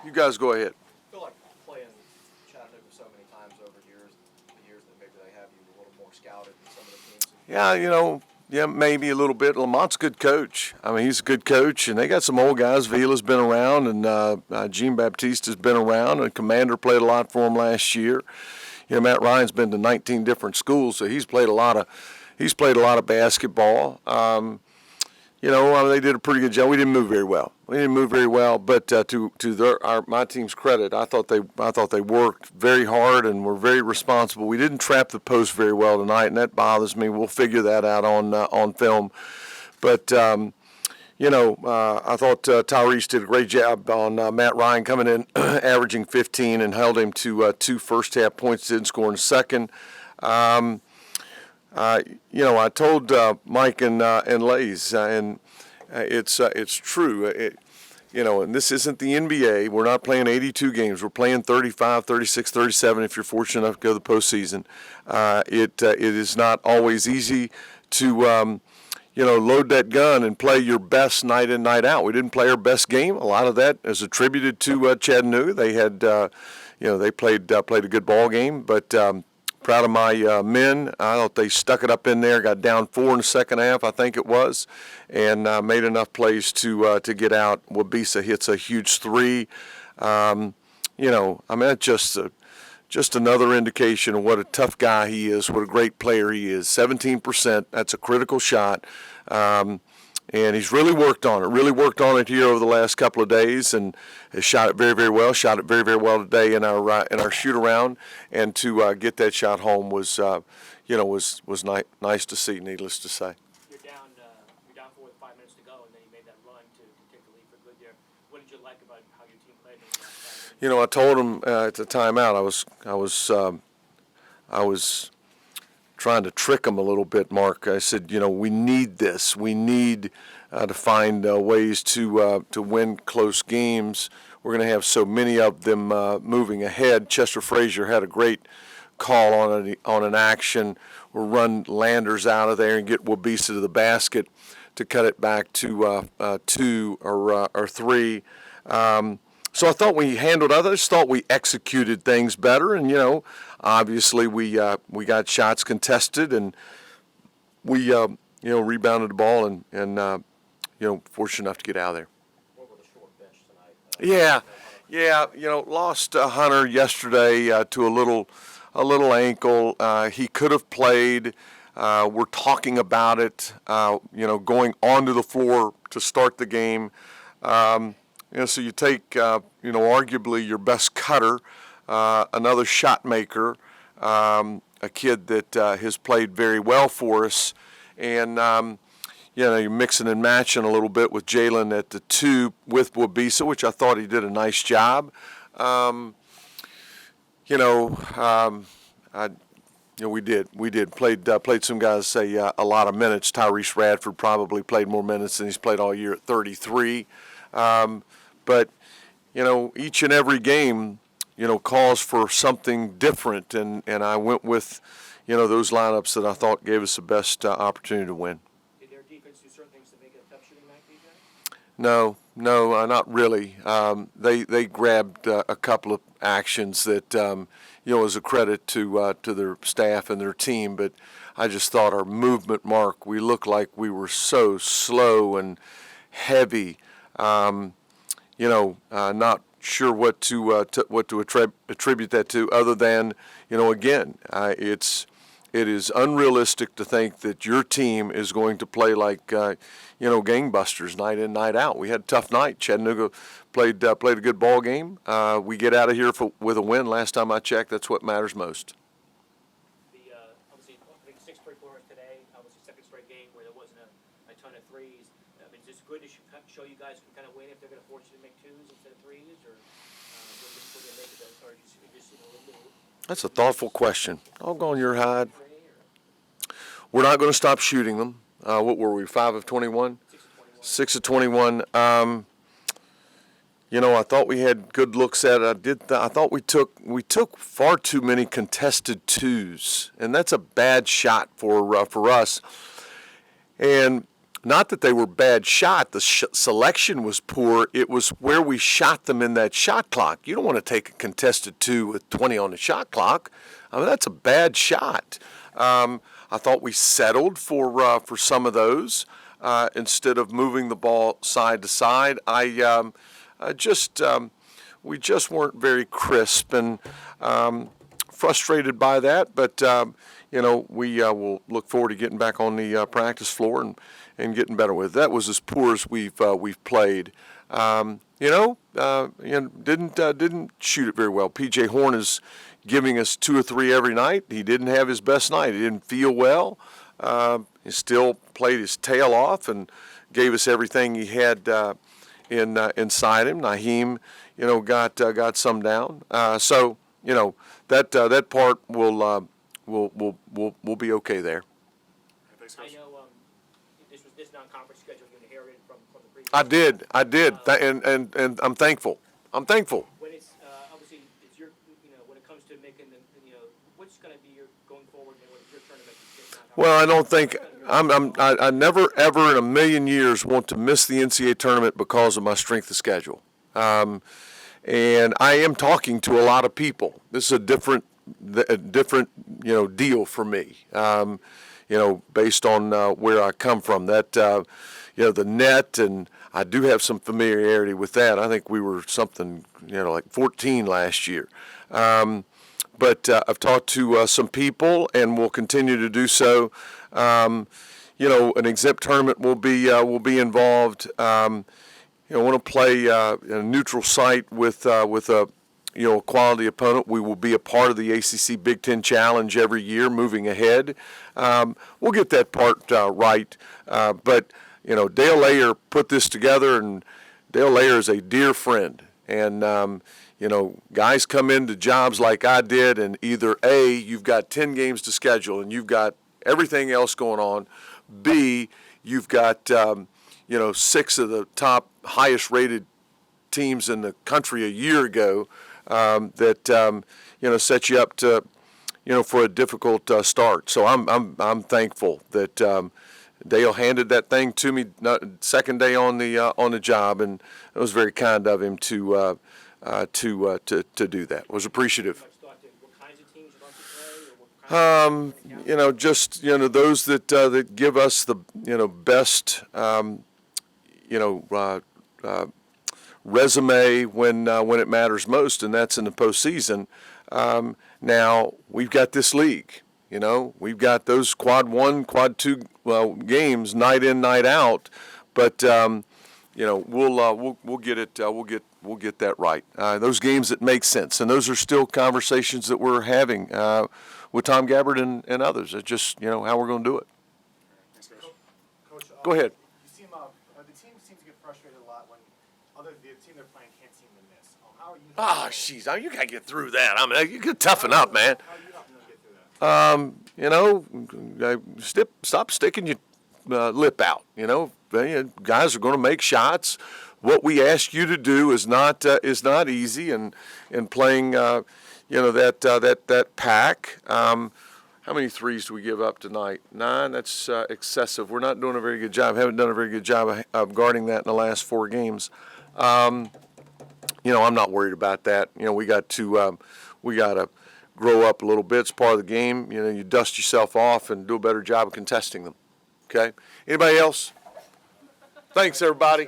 You guys go ahead. I feel like playing Chattanooga so many times over the years that maybe they have you a little more scouted than some of the teams. Yeah, yeah, maybe a little bit. Lamont's a good coach. I mean, he's a good coach, and they got some old guys. Vila's been around, and Jean Baptiste has been around, and Commander played a lot for him last year. Matt Ryan's been to 19 different schools, so he's played a lot of basketball. They did a pretty good job. We didn't move very well. But my team's credit, I thought they worked very hard and were very responsible. We didn't trap the post very well tonight, and that bothers me. We'll figure that out on film. But I thought Tyrese did a great job on Matt Ryan coming in, averaging 15, and held him to 2 first-half points. Didn't score in the second. I told Mike and Lays, and it's true. And this isn't the NBA. We're not playing 82 games. We're playing 35, 36, 37 if you're fortunate enough to go to the postseason. It is not always easy to load that gun and play your best night in, night out. We didn't play our best game. A lot of that is attributed to Chattanooga. They had, they played a good ball game, but. Proud of my men. I thought they stuck it up in there, got down 4 in the second half, I think it was, and made enough plays to get out. Wabisa hits a huge three. That's just another indication of what a tough guy he is, what a great player he is. 17%, that's a critical shot. And he's really worked on it here over the last couple of days, and has shot it very, very well. Shot it very, very well today in our shoot around, and to get that shot home was nice to see. Needless to say. You're down 4 with 5 minutes to go, and then you made that run to take the lead for good there. What did you like about how your team played in the last 5 minutes? I told him at the timeout I was trying to trick them a little bit, Mark. I said, we need this. We need to find ways to win close games. We're going to have so many of them moving ahead. Chester Frazier had a great call on an action. We'll run Landers out of there and get Wabisa to the basket to cut it back to 2 or 3. So I thought we handled others. Thought we executed things better, and obviously we got shots contested, and we rebounded the ball, and fortunate enough to get out of there. What were the short bench tonight? Yeah. Lost Hunter yesterday to a little ankle. He could have played. We're talking about it. Going onto the floor to start the game. So you take, arguably your best cutter, another shot maker, a kid that has played very well for us, and you're mixing and matching a little bit with Jalen at the 2 with Wabisa, which I thought he did a nice job. We did played some guys say a lot of minutes. Tyrese Radford probably played more minutes than he's played all year at 33. But, each and every game, calls for something different, and I went with, those lineups that I thought gave us the best opportunity to win. Did their defense do certain things to make it a tough shooting night, DJ? No, not really. They grabbed a couple of actions that, is a credit to their staff and their team, but I just thought our movement, Mark, we looked like we were so slow and heavy. Not sure what to attribute that to, other than, again, it is unrealistic to think that your team is going to play like, gangbusters night in, night out. We had a tough night. Chattanooga played a good ball game. We get out of here with a win. Last time I checked, that's what matters most. Obviously, I think 6 3-pointers today. Obviously, second straight game where there wasn't a ton of threes. I mean, is this good to show you guys can kind of win if they're going to force you to make 2s instead of 3s, or will you make it, or just a little bit? That's a thoughtful question. I'll go on your hide. We're not going to stop shooting them. What were we, 5 of 21? 6 of 21. I thought we had good looks at it. I thought we took far too many contested 2s, and that's a bad shot for us. And not that they were bad shot. The selection was poor. It was where we shot them in that shot clock. You don't want to take a contested 2 with 20 on the shot clock. I mean, that's a bad shot. I thought we settled for some of those instead of moving the ball side to side. We just weren't very crisp and frustrated by that. But we will look forward to getting back on the practice floor and getting better with it. That was as poor as we've played. Didn't shoot it very well. P.J. Horn is giving us 2 or 3 every night. He didn't have his best night. He didn't feel well. He still played his tail off and gave us everything he had inside him. Naheem, got some down. So that part will be okay there. I know this non-conference schedule you inherited from the previous. I did, and I'm thankful. When it's obviously it's your when it comes to making the what's going to be your going forward and when it's your turn to make the non-conference. Well, I don't think I never ever in a million years want to miss the NCAA tournament because of my strength of schedule. And I am talking to a lot of people. This is a different deal for me. Based on where I come from. That the net, and I do have some familiarity with that. I think we were something like 14 last year. But I've talked to some people, and will continue to do so. An exempt tournament will be involved. I want to play a neutral site with a quality opponent. We will be a part of the ACC Big Ten Challenge every year, moving ahead. We'll get that part right. But Dale Layer put this together, and Dale Layer is a dear friend. And guys come into jobs like I did, and either A, you've got 10 games to schedule, and you've got everything else going on. B, you've got 6 of the top highest-rated teams in the country a year ago that set you up to for a difficult start. So I'm thankful that Dale handed that thing to me second day on the job, and it was very kind of him to do that. Was appreciative. What kinds of teams you'd like to play, or what just those that give us the best resume when it matters most, and that's in the postseason. Now we've got this league. We've got those quad 1, quad 2 games night in, night out. But we'll get it. We'll get that right. Those games that make sense, and those are still conversations that we're having with Tom Gabbard and others. It's just how we're going to do it. Coach, Go ahead. You seem the team seems to get frustrated a lot when the team they're playing can't seem to miss. How are you? Jeez, you gotta get through that. I mean, you can toughen up, man. How are you helping them get through that? Stop sticking your lip out. Guys are going to make shots. What we ask you to do is not easy, and playing that pack. How many threes do we give up tonight? 9. That's excessive. We're not doing a very good job. Haven't done a very good job of guarding that in the last 4 games. I'm not worried about that. We got to grow up a little bit. It's part of the game. You dust yourself off and do a better job of contesting them. Okay. Anybody else? Thanks, everybody.